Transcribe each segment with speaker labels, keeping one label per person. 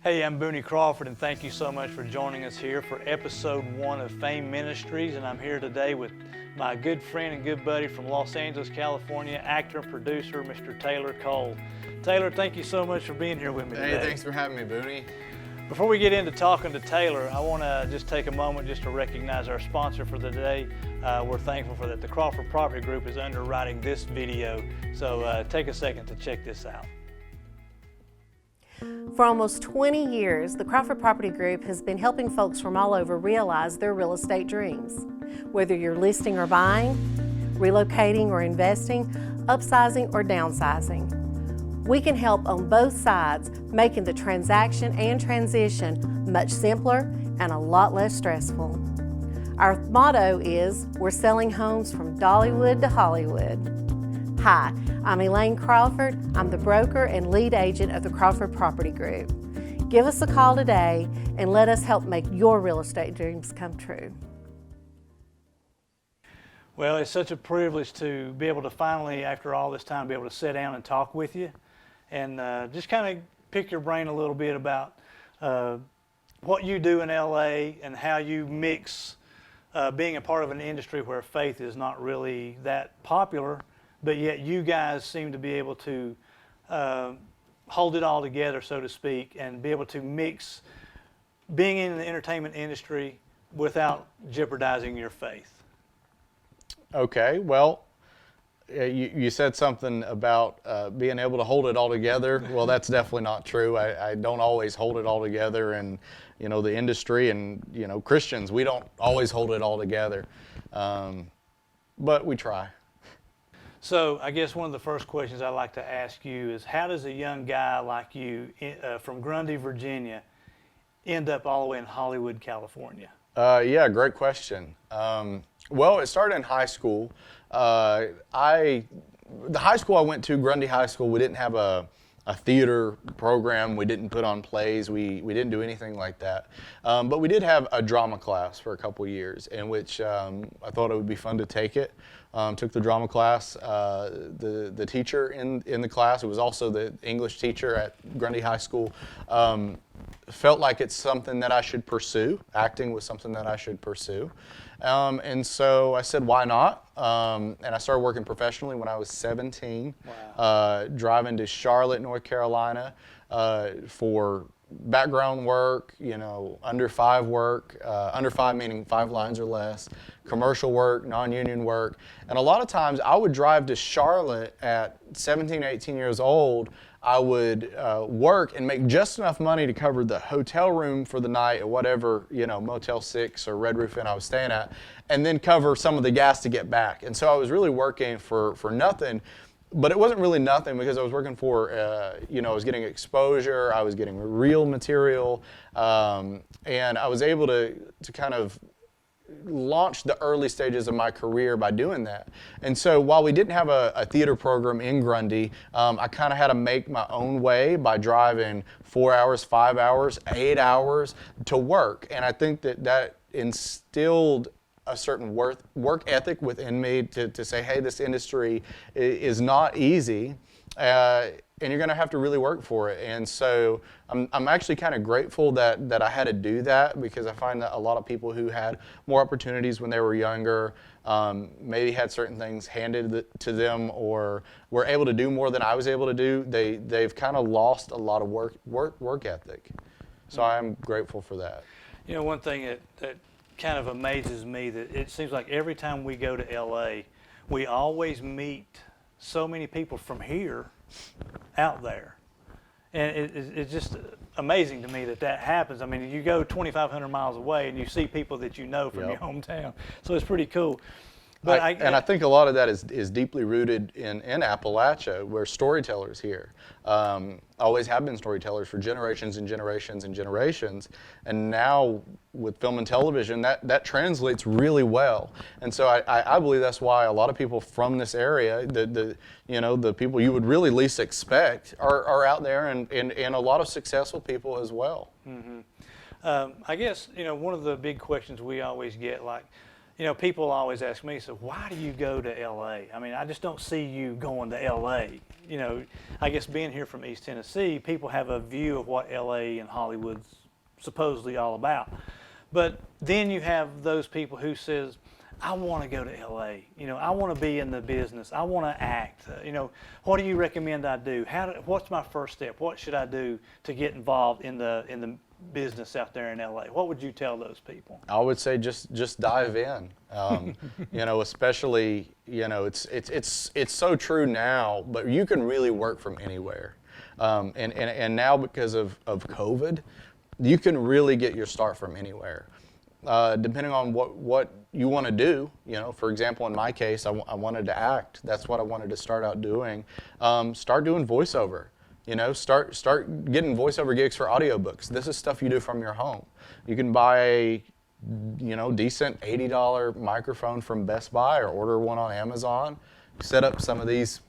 Speaker 1: Hey, I'm Booney Crawford, and thank you so much for joining us here for episode 1 of FAME Ministries. And I'm here today with my good friend and good buddy from Los Angeles, California, actor and producer, Mr. TaylorCole. Taylor, thank you so much for being here with me today.
Speaker 2: Hey, thanks for having me, Booney.
Speaker 1: Before we get into talking to Taylor, I want to just take a moment just to recognize our sponsor for the day. We're thankful for that. The Crawford Property Group is underwriting this video, so take a second to check this out.
Speaker 3: For almost 20 years, the Crawford Property Group has been helping folks from all over realize their real estate dreams. Whether you're listing or buying, relocating or investing, upsizing or downsizing, we can help on both sides, making the transaction and transition much simpler and a lot less stressful. Our motto is, we're selling homes from Dollywood to Hollywood. Hi, I'm Elaine Crawford. I'm the broker and lead agent of the Crawford Property Group. Give us a call today and let us help make your real estate dreams come true.
Speaker 1: Well, it's such a privilege to be able to finally, after all this time, be able to sit down and talk with you and just kind of pick your brain a little bit about what you do in LA and how you mix being a part of an industry where faith is not really that popular, but yet you guys seem to be able to hold it all together, so to speak, and be able to mix being in the entertainment industry without jeopardizing your faith.
Speaker 2: Okay, well, you said something about being able to hold it all together. Well, that's definitely not true. I don't always hold it all together, and the industry and Christians, we don't always hold it all together, but we try.
Speaker 1: So I guess one of the first questions I'd like to ask you is, how does a young guy like you from Grundy, Virginia, end up all the way in Hollywood, California?
Speaker 2: Yeah, great question. Well, it started in high school. The high school I went to, Grundy High School, we didn't have a theater program. We didn't put on plays. We didn't do anything like that. But we did have a drama class for a couple years, in which I thought it would be fun to take it. Took the drama class. The teacher in the class, who was also the English teacher at Grundy High School, felt like it's something that I should pursue. Acting was something that I should pursue. And so I said, why not? And I started working professionally when I was 17.
Speaker 1: Wow.
Speaker 2: Driving to Charlotte, North Carolina for background work, under 5 work, under 5 meaning 5 lines or less, commercial work, non-union work. And a lot of times I would drive to Charlotte at 17, 18 years old. I would work and make just enough money to cover the hotel room for the night at whatever, Motel 6 or Red Roof Inn I was staying at, and then cover some of the gas to get back. And so I was really working for nothing, but it wasn't really nothing because I was working for, I was getting exposure, I was getting real material, and I was able to kind of launched the early stages of my career by doing that. And so while we didn't have a theater program in Grundy, I kind of had to make my own way by driving 4 hours, 5 hours, 8 hours to work. And I think that instilled a certain work ethic within me to say, hey, this industry is not easy. And you're going to have to really work for it. And so I'm actually kind of grateful that I had to do that, because I find that a lot of people who had more opportunities when they were younger, maybe had certain things handed to them or were able to do more than I was able to do, they've kind of lost a lot of work ethic. So I'm grateful for that.
Speaker 1: One thing that kind of amazes me, that it seems like every time we go to LA, we always meet so many people from here out there, and it's just amazing to me that happens. I mean, you go 2,500 miles away and you see people that you know from your hometown, so it's pretty cool. But I
Speaker 2: think a lot of that is deeply rooted in Appalachia. We're storytellers here. Always have been storytellers for generations and generations and generations. And now with film and television, that translates really well. And so I believe that's why a lot of people from this area, the people you would really least expect, are out there, and a lot of successful people as well.
Speaker 1: Mm-hmm. I guess one of the big questions we always get, like, You know, people always ask me, so why do you go to LA? I mean, I just don't see you going to LA. You know, I guess being here from East Tennessee, people have a view of what LA and Hollywood's supposedly all about. But then you have those people who says, I want to go to LA. You know, I want to be in the business. I want to act. You know, what do you recommend I do? What's my first step? What should I do to get involved in the business out there in LA? What would you tell those people?
Speaker 2: I would say just dive in. You know, especially, you know, it's so true now, but you can really work from anywhere. And now because of COVID, you can really get your start from anywhere. Depending on what you want to do, you know, for example, in my case, I wanted to act. That's what I wanted to start out doing. Start doing voiceover. You know, start getting voiceover gigs for audiobooks. This is stuff you do from your home. You can buy a, you know, decent $80 microphone from Best Buy or order one on Amazon. Set up some of these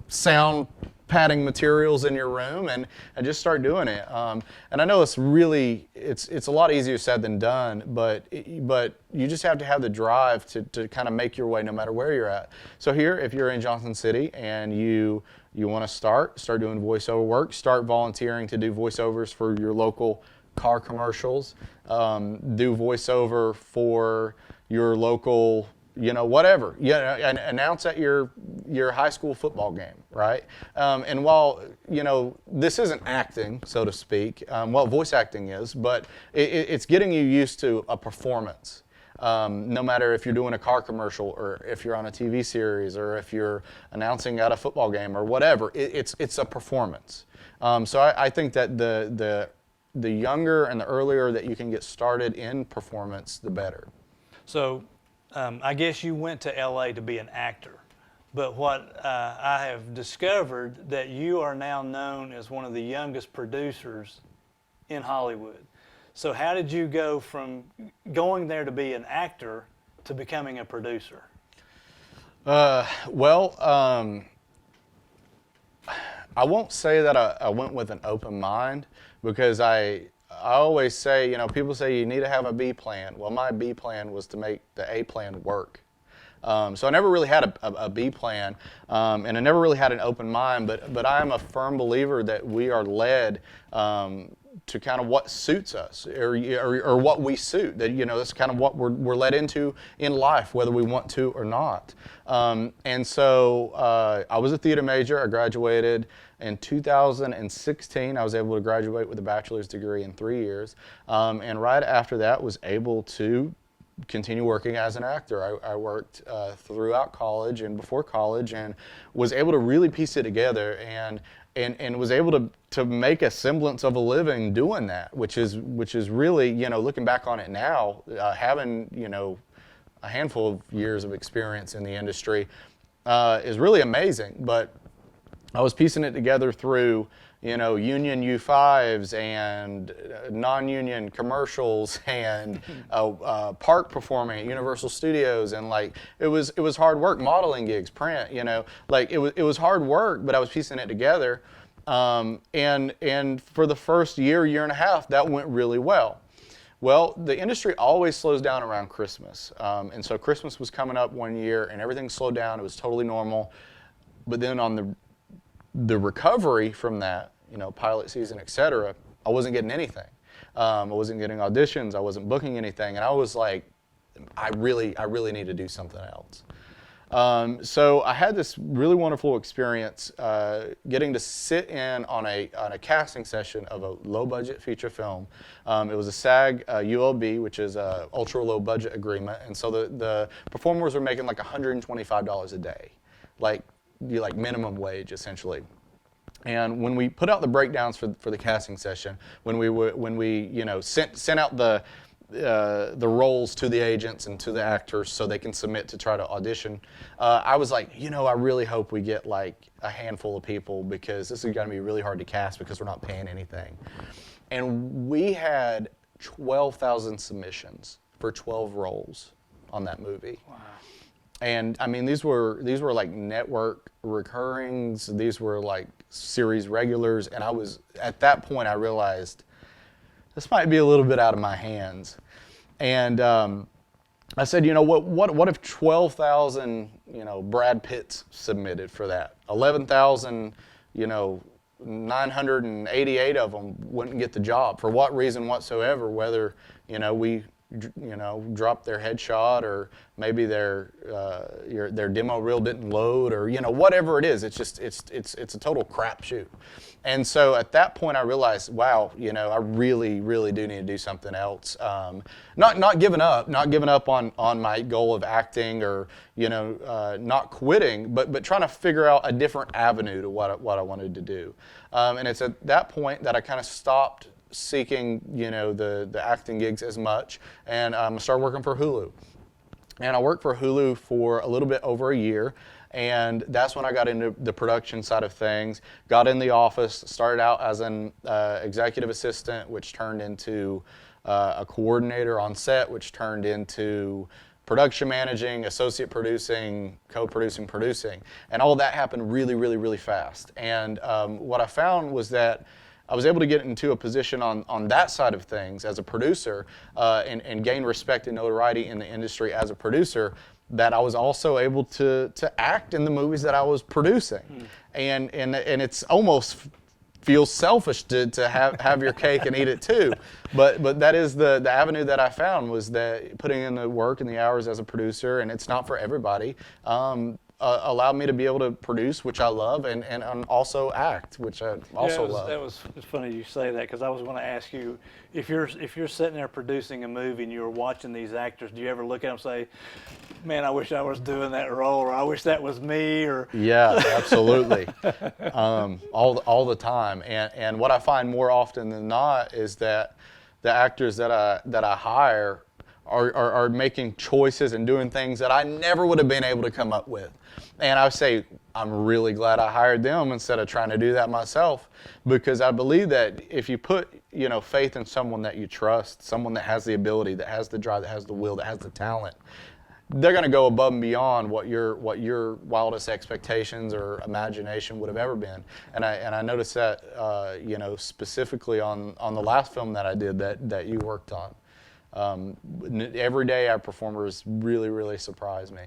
Speaker 2: sound padding materials in your room and just start doing it. And I know it's a lot easier said than done, but you just have to have the drive to kind of make your way no matter where you're at. So here, if you're in Johnson City and you want to start doing voiceover work, start volunteering to do voiceovers for your local car commercials, do voiceover for your local, you know, whatever. And announce at your high school football game, right? And while, you know, this isn't acting, so to speak, well, voice acting is, but it's getting you used to a performance. No matter if you're doing a car commercial or if you're on a TV series or if you're announcing at a football game or whatever, it's a performance. So I think that the younger and the earlier that you can get started in performance, the better.
Speaker 1: So I guess you went to LA to be an actor, but what I have discovered that you are now known as one of the youngest producers in Hollywood. So how did you go from going there to be an actor to becoming a producer?
Speaker 2: Well, I won't say that I went with an open mind, because I always say, you know, people say you need to have a B plan. Well, my B plan was to make the A plan work. So I never really had a B plan, and I never really had an open mind, but I am a firm believer that we are led to kind of what suits us or what we suit. That, you know, that's kind of what we're led into in life, whether we want to or not. And so I was a theater major. I graduated in 2016. I was able to graduate with a bachelor's degree in 3 years. And right after that was able to continue working as an actor. I worked throughout college and before college, and was able to really piece it together and was able to make a semblance of a living doing that, which is really, you know, looking back on it now, having, you know, a handful of years of experience in the industry is really amazing. But I was piecing it together through, you know, union U5s and non-union commercials and park performing at Universal Studios, and like it was hard work, modeling gigs, print, you know, like it was hard work, but I was piecing it together, and for the first year and a half, that went really well. Well, the industry always slows down around Christmas, and so Christmas was coming up one year, and everything slowed down. It was totally normal, but then on the recovery from that, you know, pilot season, etc., I wasn't getting anything. I wasn't getting auditions. I wasn't booking anything, and I was like, I really need to do something else. So I had this really wonderful experience getting to sit in on a casting session of a low-budget feature film. It was a SAG ULB, which is a ultra-low-budget agreement, and so the performers were making like $125 a day, like minimum wage essentially. And when we put out the breakdowns for the casting session, when we you know sent out the roles to the agents and to the actors so they can submit to try to audition, I was like, you know, I really hope we get like a handful of people, because this is going to be really hard to cast because we're not paying anything. And we had 12,000 submissions for 12 roles on that movie. Wow. And I mean, these were like network recurrings. These were like series regulars. And at that point, I realized this might be a little bit out of my hands. And I said, you know, what if 12,000, you know, Brad Pitts submitted for that? 11,000, you know, 988 of them wouldn't get the job for what reason whatsoever, whether, you know, we, you know, dropped their headshot, or maybe their demo reel didn't load, or, you know, whatever it is. It's just, it's a total crapshoot. And so at that point I realized, wow, you know, I really do need to do something else. Not giving up on my goal of acting, or, you know, not quitting, but trying to figure out a different avenue to what I wanted to do. And it's at that point that I kind of stopped seeking, you know, the acting gigs as much, and I started working for Hulu. And I worked for Hulu for a little bit over a year, and that's when I got into the production side of things. Got in the office, started out as an executive assistant, which turned into a coordinator on set, which turned into production managing, associate producing, co-producing, producing. And all that happened really fast. And what I found was that I was able to get into a position on that side of things as a producer, and gain respect and notoriety in the industry as a producer, that I was also able to act in the movies that I was producing. And it's almost feels selfish to have your cake and eat it too. But that is the avenue that I found, was that putting in the work and the hours as a producer, and it's not for everybody, allowed me to be able to produce, which I love, and also act, which I also love.
Speaker 1: It's funny you say that, because I was going to ask you, if you're sitting there producing a movie and you're watching these actors, do you ever look at them and say, man, I wish I was doing that role, or I wish that was me, or?
Speaker 2: Yeah, absolutely. All the time. And what I find more often than not is that the actors that I hire are making choices and doing things that I never would have been able to come up with. And I say, I'm really glad I hired them instead of trying to do that myself, because I believe that if you put, you know, faith in someone that you trust, someone that has the ability, that has the drive, that has the will, that has the talent, they're going to go above and beyond what your wildest expectations or imagination would have ever been. And I noticed that, you know, specifically on the last film that I did that you worked on. Every day our performers really surprise me.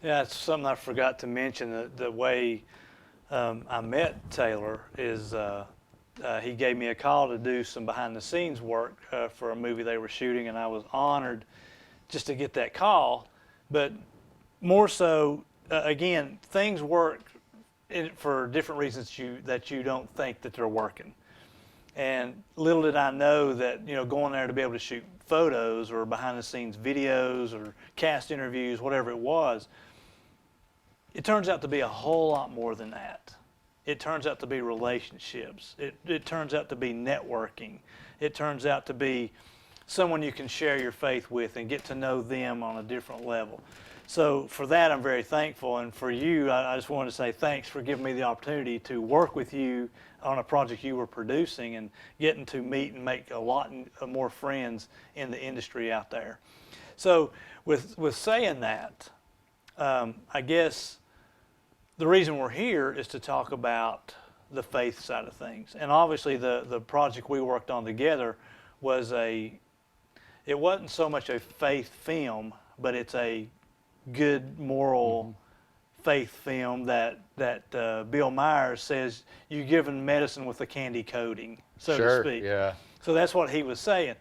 Speaker 1: Yeah, it's something I forgot to mention. The way I met Taylor is he gave me a call to do some behind-the-scenes work for a movie they were shooting, and I was honored just to get that call. But more so, again, things work for different reasons that you don't think that they're working. And little did I know that, you know, going there to be able to shoot photos or behind-the-scenes videos or cast interviews, whatever it was, it turns out to be a whole lot more than that. It turns out to be relationships. It turns out to be networking. It turns out to be someone you can share your faith with and get to know them on a different level. So for that, I'm very thankful. And for you, I just wanted to say thanks for giving me the opportunity to work with you on a project you were producing, and getting to meet and make a lot more friends in the industry out there. So with saying that, I guess the reason we're here is to talk about the faith side of things. And obviously the project we worked on together was it wasn't so much a faith film, but it's a good moral faith film that Bill Myers says you're given medicine with a candy coating, so to speak.
Speaker 2: Yeah.
Speaker 1: So that's what he was saying.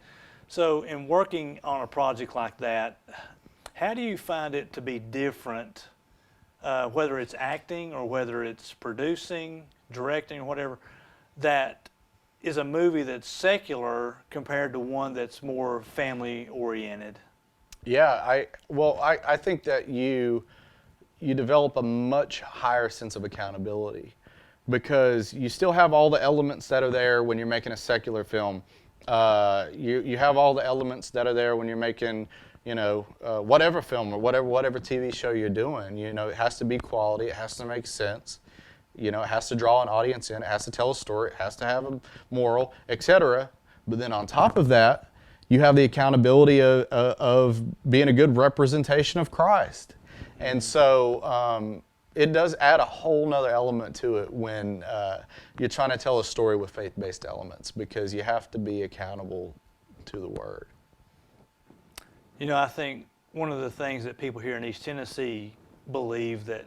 Speaker 1: So in working on a project like that, how do you find it to be different, whether it's acting or whether it's producing, directing, or whatever, that is a movie that's secular compared to one that's more family oriented?
Speaker 2: Yeah, I think that you develop a much higher sense of accountability, because you still have all the elements that are there when you're making a secular film. You have all the elements that are there when you're making, you know, whatever film or whatever TV show you're doing. You know, it has to be quality. It has to make sense. You know, it has to draw an audience in. It has to tell a story. It has to have a moral, etc. But then on top of that, you have the accountability of being a good representation of Christ. And so it does add a whole nother element to it when you're trying to tell a story with faith-based elements, because you have to be accountable to the Word.
Speaker 1: You know, I think one of the things that people here in East Tennessee believe that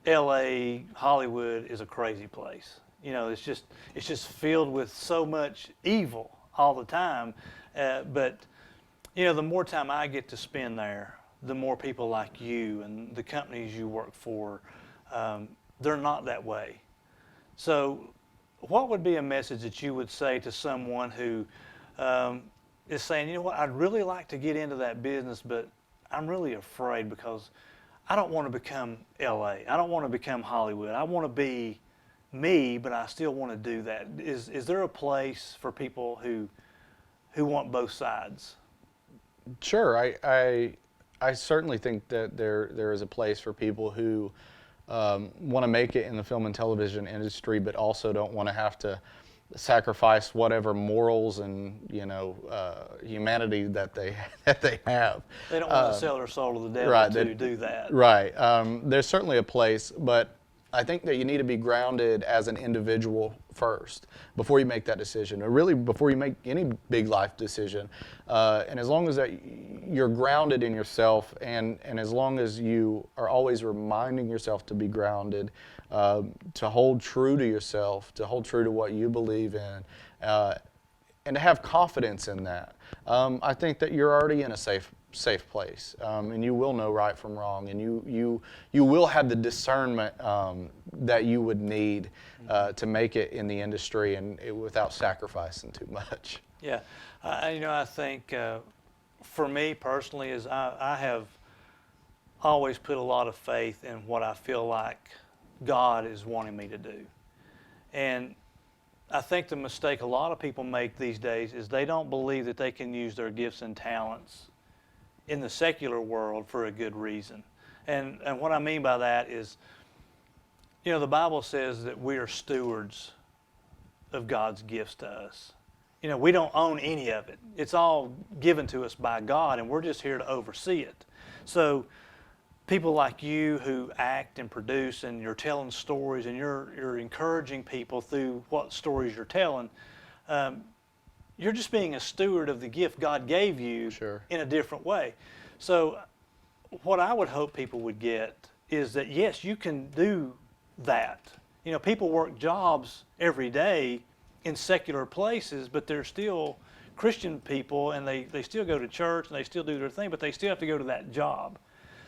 Speaker 1: L.A., Hollywood is a crazy place. You know, it's just filled with so much evil all the time. But you know, the more time I get to spend there, the more people like you and the companies you work for, they're not that way. So what would be a message that you would say to someone who is saying, you know what, I'd really like to get into that business, but I'm really afraid because I don't want to become LA. I don't want to become Hollywood. I want to be me, but I still want to do that. Is there a place for people who want both sides?
Speaker 2: Sure, I certainly think that there is a place for people who want to make it in the film and television industry, but also don't want to have to sacrifice whatever morals and humanity that they have.
Speaker 1: They don't want to sell their soul to the devil
Speaker 2: right,
Speaker 1: to do that.
Speaker 2: Right. There's certainly a place, but I think that you need to be grounded as an individual first before you make that decision, or really before you make any big life decision. And as long as that you're grounded in yourself, and as long as you are always reminding yourself to be grounded, to hold true to yourself, to hold true to what you believe in, and to have confidence in that, I think that you're already in a safe place, and you will know right from wrong, and you will have the discernment that you would need to make it in the industry, and without sacrificing too much.
Speaker 1: Yeah, I think for me personally, is I have always put a lot of faith in what I feel like God is wanting me to do, and I think the mistake a lot of people make these days is they don't believe that they can use their gifts and talents in the secular world for a good reason. And what I mean by that is, you know, the Bible says that we are stewards of God's gifts to us. You know, we don't own any of it. It's all given to us by God, and we're just here to oversee it. So people like you who act and produce, and you're telling stories, and you're encouraging people through what stories you're telling, you're just being a steward of the gift God gave you.
Speaker 2: Sure.
Speaker 1: In a different way. So what I would hope people would get is that, yes, you can do that. You know, people work jobs every day in secular places, but they're still Christian people, and they still go to church, and they still do their thing, but they still have to go to that job.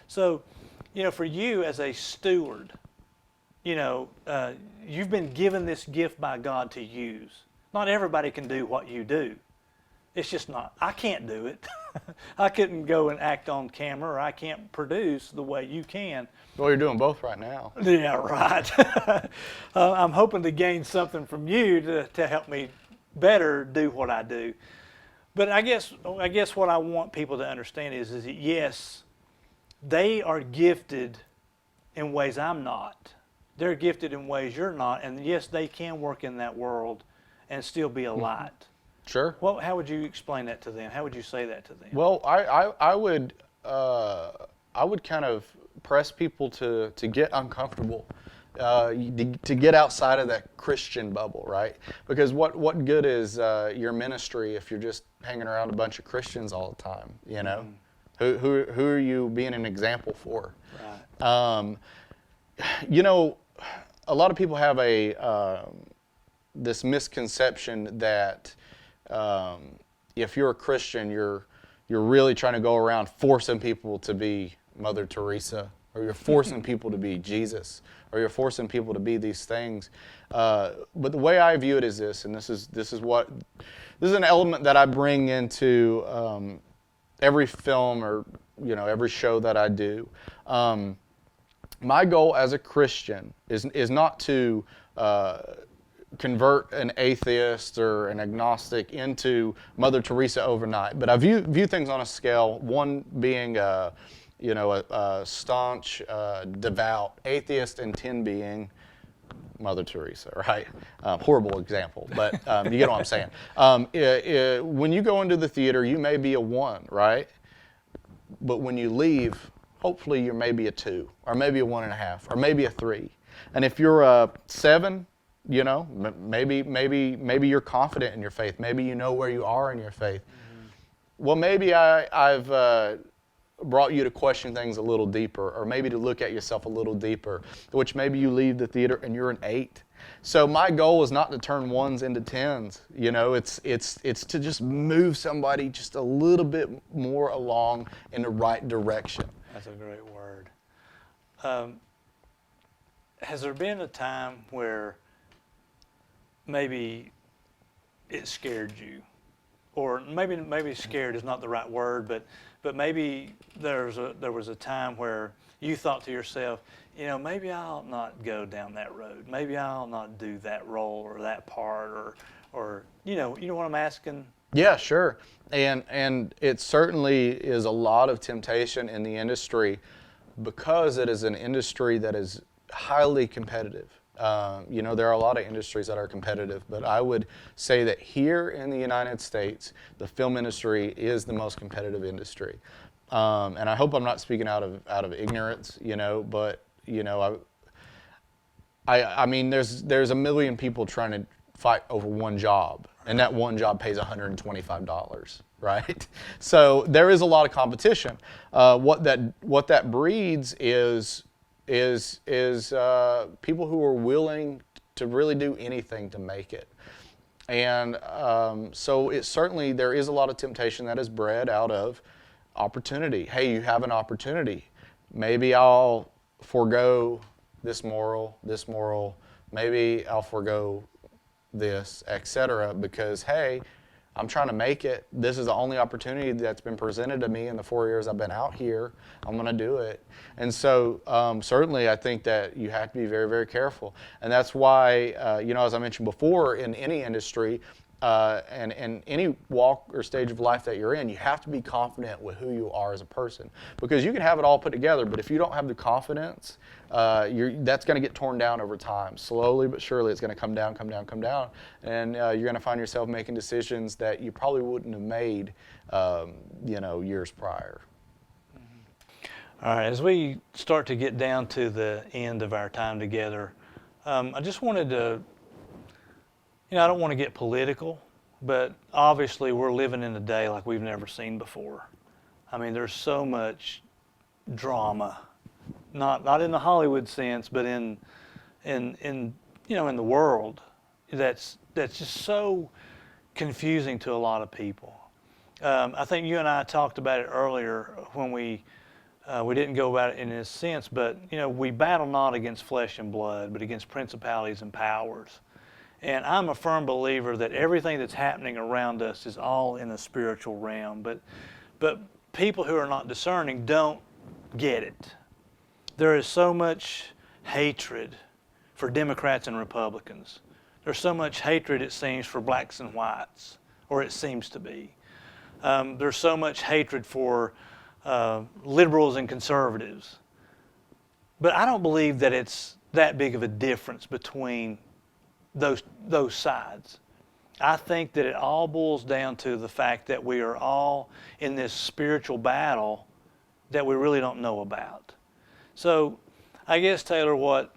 Speaker 1: So, you know, for you as a steward, you know, you've been given this gift by God to use. Not everybody can do what you do. It's just not. I can't do it. I couldn't go and act on camera, or I can't produce the way you can.
Speaker 2: Well, you're doing both right now.
Speaker 1: Yeah, right. I'm hoping to gain something from you to help me better do what I do. But I guess what I want people to understand is that, yes, they are gifted in ways I'm not. They're gifted in ways you're not. And yes, they can work in that world and still be a light.
Speaker 2: Sure.
Speaker 1: Well, how would you explain that to them? How would you say that to them?
Speaker 2: Well, I would kind of press people to get uncomfortable, to get outside of that Christian bubble, right? Because what good is your ministry if you're just hanging around a bunch of Christians all the time? You know, who are you being an example for?
Speaker 1: Right.
Speaker 2: You know, a lot of people have this misconception that if you're a Christian, you're really trying to go around forcing people to be Mother Teresa, or you're forcing people to be Jesus, or you're forcing people to be these things. But the way I view it is this, and this is an element that I bring into every film, or every show that I do. My goal as a Christian is not to convert an atheist or an agnostic into Mother Teresa overnight, but I view things on a scale, one being a staunch, devout atheist, and 10 being Mother Teresa, right? Horrible example, but you get what I'm saying. When you go into the theater, you may be a 1, right? But when you leave, hopefully you're maybe a 2, or maybe a 1.5, or maybe a 3. And if you're a 7, maybe you're confident in your faith. Maybe you know where you are in your faith. Mm-hmm. Well, maybe I've brought you to question things a little deeper, or maybe to look at yourself a little deeper, which maybe you leave the theater and you're an 8. So my goal is not to turn 1s into 10s. You know, it's to just move somebody just a little bit more along in the right direction.
Speaker 1: That's a great word. Has there been a time where maybe it scared you? Or maybe scared is not the right word, but maybe there was a time where you thought to yourself, you know, maybe I'll not go down that road. Maybe I'll not do that role or that part, or you know what I'm asking?
Speaker 2: Yeah, sure. And it certainly is a lot of temptation in the industry, because it is an industry that is highly competitive. You know, there are a lot of industries that are competitive, but I would say that here in the United States, the film industry is the most competitive industry. And I hope I'm not speaking out of ignorance, you know, but you know, I mean, there's a million people trying to fight over one job, and that one job pays $125, right? So there is a lot of competition. What that breeds is people who are willing to really do anything to make it. And so it certainly, there is a lot of temptation that is bred out of opportunity. Hey, you have an opportunity. Maybe I'll forego this moral, maybe I'll forego this, etc., because hey, I'm trying to make it. This is the only opportunity that's been presented to me in the 4 years I've been out here. I'm going to do it. And so certainly I think that you have to be very, very careful. And that's why, you know, as I mentioned before, in any industry and any walk or stage of life that you're in, you have to be confident with who you are as a person. Because you can have it all put together, but if you don't have the confidence, that's going to get torn down over time. Slowly but surely it's going to come down, and you're going to find yourself making decisions that you probably wouldn't have made, you know, years prior.
Speaker 1: All right, as we start to get down to the end of our time together, I just wanted to, you know, I don't want to get political, but obviously we're living in a day like we've never seen before. I mean, there's so much drama, not in the Hollywood sense, but in you know, in the world, that's just so confusing to a lot of people. I think you and I talked about it earlier when we didn't go about it in this sense, but you know, we battle not against flesh and blood, but against principalities and powers. And I'm a firm believer that everything that's happening around us is all in the spiritual realm. But people who are not discerning don't get it. There is so much hatred for Democrats and Republicans. There's so much hatred, it seems, for blacks and whites, or it seems to be. There's so much hatred for liberals and conservatives. But I don't believe that it's that big of a difference between those sides. I think that it all boils down to the fact that we are all in this spiritual battle that we really don't know about. So I guess, Taylor, what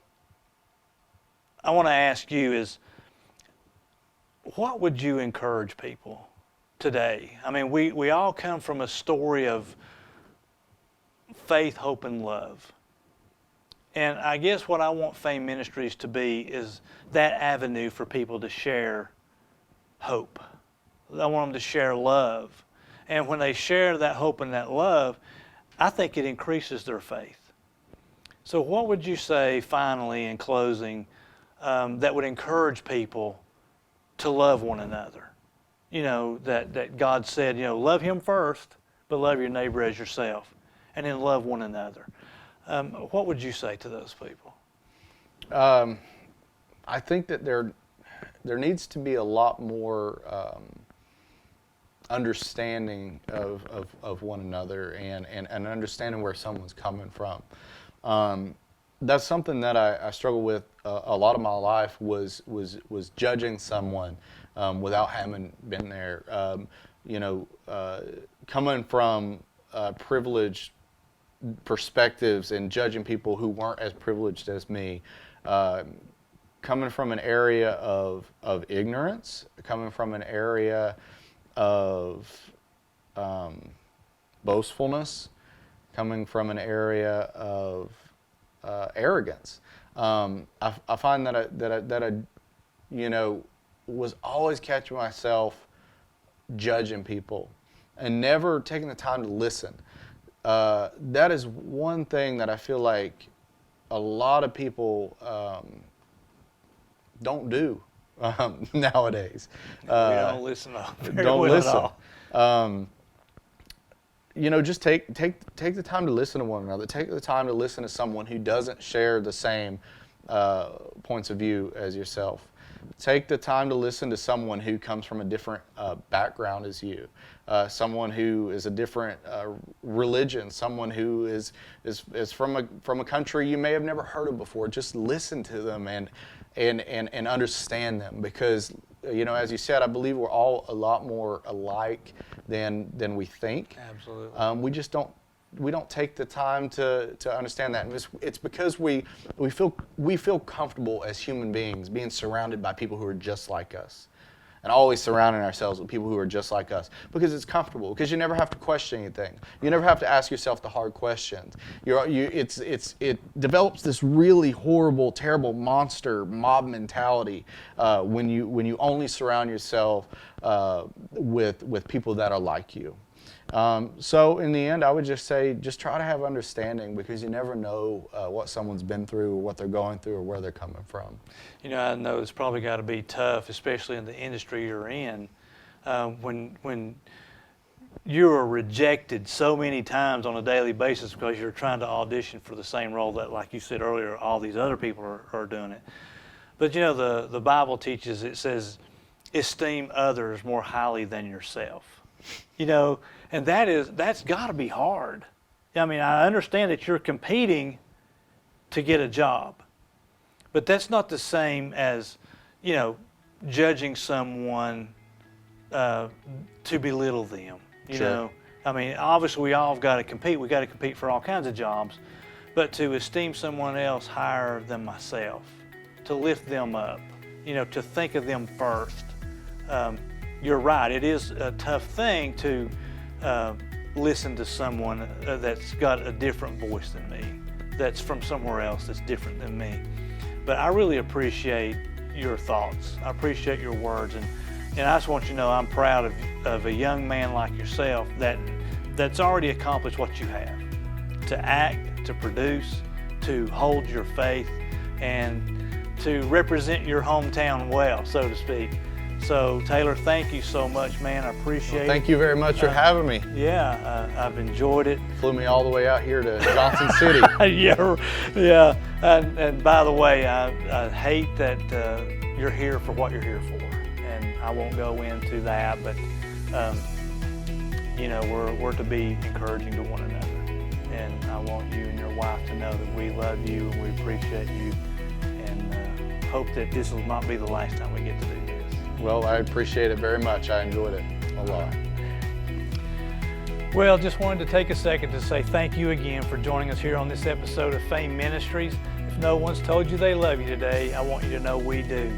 Speaker 1: I want to ask you is, what would you encourage people today? I mean, we all come from a story of faith, hope, and love. And I guess what I want FAME Ministries to be is that avenue for people to share hope. I want them to share love. And when they share that hope and that love, I think it increases their faith. So what would you say finally in closing that would encourage people to love one another? You know, that God said, you know, love Him first, but love your neighbor as yourself, and then love one another. What would you say to those people?
Speaker 2: I think that there needs to be a lot more understanding of one another and understanding where someone's coming from. That's something that I struggle with a lot of my life was judging someone without having been there. You know, coming from privileged perspectives and judging people who weren't as privileged as me, coming from an area of ignorance, coming from an area of boastfulness, coming from an area of arrogance. I find that I you know, was always catching myself judging people and never taking the time to listen. That is one thing that I feel like a lot of people don't do nowadays.
Speaker 1: We don't listen very
Speaker 2: Don't
Speaker 1: well
Speaker 2: listen.
Speaker 1: at all.
Speaker 2: You know, just take the time to listen to one another. Take the time to listen to someone who doesn't share the same points of view as yourself. Take the time to listen to someone who comes from a different background as you, someone who is a different religion, someone who is from a country you may have never heard of before. Just listen to them and understand them, because you know, as you said, I believe we're all a lot more alike than we think.
Speaker 1: Absolutely.
Speaker 2: We don't take the time to understand that. And it's because we feel comfortable as human beings being surrounded by people who are just like us, and always surrounding ourselves with people who are just like us, because it's comfortable, because you never have to question anything. You never have to ask yourself the hard questions. It develops this really horrible, terrible monster mob mentality when you only surround yourself with people that are like you. So in the end, I would just say, just try to have understanding, because you never know what someone's been through, or what they're going through, or where they're coming from.
Speaker 1: You know, I know it's probably got to be tough, especially in the industry you're in, when you are rejected so many times on a daily basis because you're trying to audition for the same role that, like you said earlier, all these other people are doing it. But you know, the Bible teaches, it says, esteem others more highly than yourself. You know, and that's got to be hard. I mean, I understand that you're competing to get a job, but that's not the same as, you know, judging someone to belittle them. You
Speaker 2: Sure.
Speaker 1: know, I mean, obviously we all got to compete. We got to compete for all kinds of jobs, but to esteem someone else higher than myself, to lift them up, you know, to think of them first. You're right. It is a tough thing to listen to someone that's got a different voice than me, that's from somewhere else that's different than me. But I really appreciate your thoughts. I appreciate your words, and I just want you to know I'm proud of a young man like yourself that's already accomplished what you have, to act, to produce, to hold your faith, and to represent your hometown well, so to speak. So Taylor, thank you so much, man. I appreciate it.
Speaker 2: Thank you very much for having me.
Speaker 1: Yeah, I've enjoyed it.
Speaker 2: Flew me all the way out here to Johnson City.
Speaker 1: yeah. And by the way, I hate that you're here for what you're here for, and I won't go into that. But you know, we're to be encouraging to one another, and I want you and your wife to know that we love you and we appreciate you, and hope that this will not be the last time we get to do this.
Speaker 2: Well, I appreciate it very much. I enjoyed it a lot.
Speaker 1: Well, just wanted to take a second to say thank you again for joining us here on this episode of FAME Ministries. If no one's told you they love you today, I want you to know we do.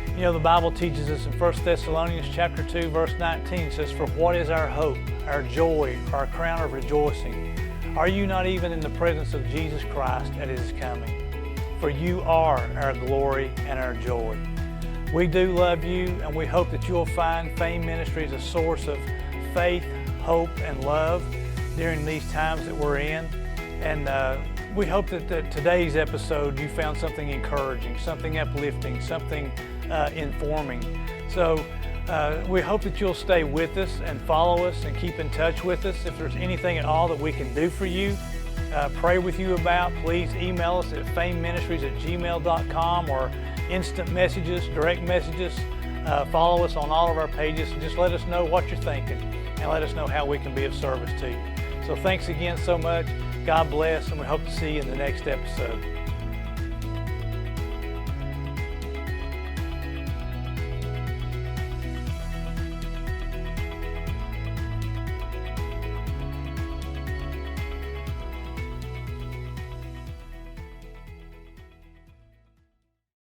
Speaker 1: You know, the Bible teaches us in 1 Thessalonians chapter 2, verse 19 says, "For what is our hope, our joy, our crown of rejoicing? Are you not even in the presence of Jesus Christ at His coming? For you are our glory and our joy." We do love you, and we hope that you'll find FAME Ministries a source of faith, hope, and love during these times that we're in. And we hope that today's episode you found something encouraging, something uplifting, something informing. So we hope that you'll stay with us and follow us and keep in touch with us. If there's anything at all that we can do for you, pray with you about, please email us at fameministries@gmail.com, or instant messages, direct messages. Follow us on all of our pages, and just let us know what you're thinking and let us know how we can be of service to you. So thanks again so much. God bless, and we hope to see you in the next episode.